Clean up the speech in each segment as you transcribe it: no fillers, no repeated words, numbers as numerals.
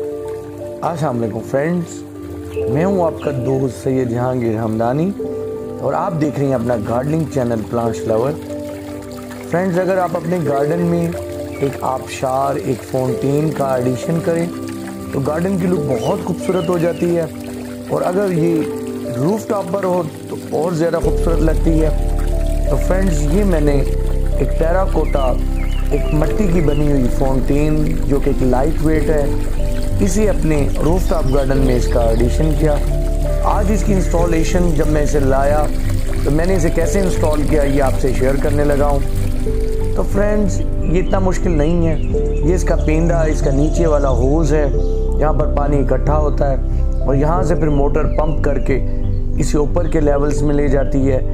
अस्सलाम वालेकुम फ्रेंड्स, मैं हूं आपका दोस्त सैयद जहांगीर हमदानी और आप देख रहे हैं अपना gardening channel plants lover. Friends, अगर आप अपने गार्डन में एक आबशार, एक फाउंटेन का एडिशन करें तो गार्डन की लुक बहुत खूबसूरत हो जाती है, और अगर ये रूफ टॉप पर हो तो और ज़्यादा खूबसूरत लगती है। तो फ्रेंड्स, ये मैंने एक टेराकोटा, एक मिट्टी की बनी हुई फाउंटेन जो कि एक लाइट वेट है, इसे अपने रूफ टॉप गार्डन में इसका एडिशन किया। आज इसकी इंस्टॉलेशन जब मैं इसे लाया तो मैंने इसे कैसे इंस्टॉल किया ये आपसे शेयर करने लगा हूँ। तो फ्रेंड्स, ये इतना मुश्किल नहीं है। ये इसका पेंदा, इसका नीचे वाला होज़ है, यहाँ पर पानी इकट्ठा होता है और यहाँ से फिर मोटर पंप करके इसे ऊपर के लेवल्स में ले जाती है।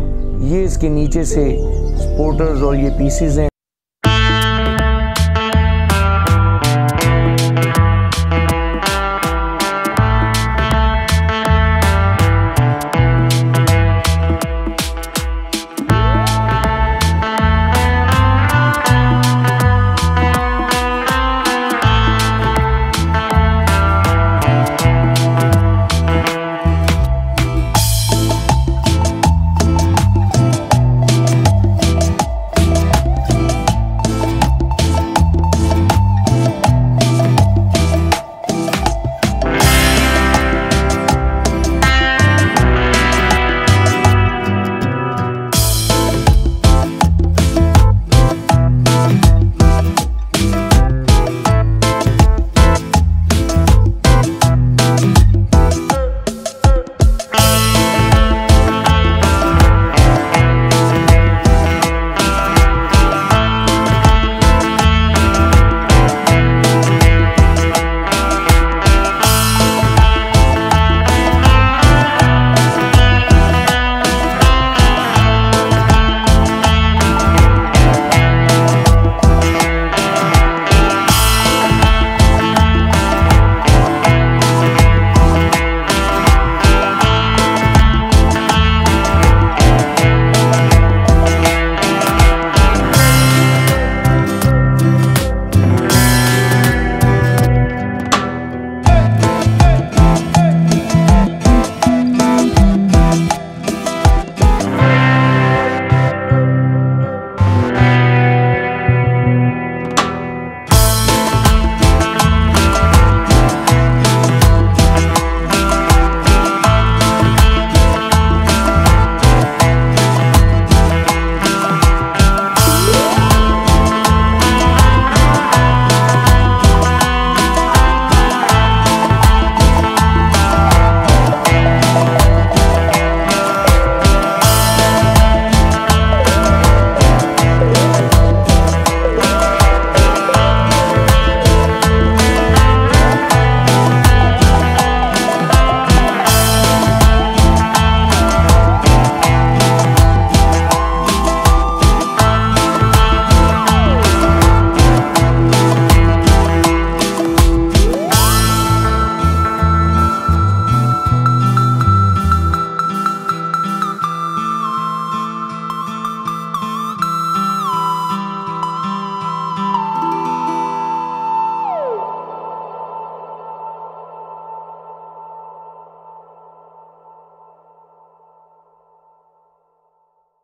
ये इसके नीचे से सपोर्टर्स और ये पीसीज हैं।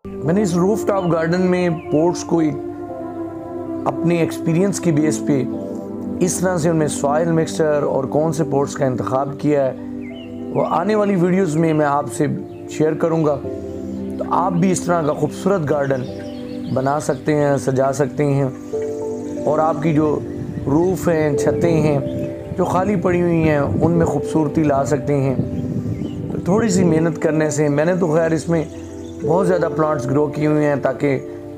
मैंने इस रूफ टॉप गार्डन में पोट्स को अपने एक्सपीरियंस की बेस पे इस तरह से उनमें सॉइल मिक्सचर और कौन से पोट्स का इंतखाब किया है, वो आने वाली वीडियोस में मैं आपसे शेयर करूंगा। तो आप भी इस तरह का खूबसूरत गार्डन बना सकते हैं, सजा सकते हैं, और आपकी जो रूफ हैं, छतें हैं जो खाली पड़ी हुई हैं, उनमें खूबसूरती ला सकते हैं। तो थोड़ी सी मेहनत करने से, मैंने तो खैर इसमें बहुत ज़्यादा प्लांट्स ग्रो किए हुए हैं ताकि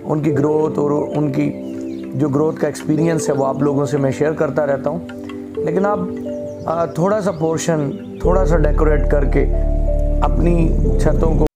उनकी ग्रोथ और उनकी जो ग्रोथ का एक्सपीरियंस है वो आप लोगों से मैं शेयर करता रहता हूँ। लेकिन आप थोड़ा सा पोर्शन, थोड़ा सा डेकोरेट करके अपनी छतों को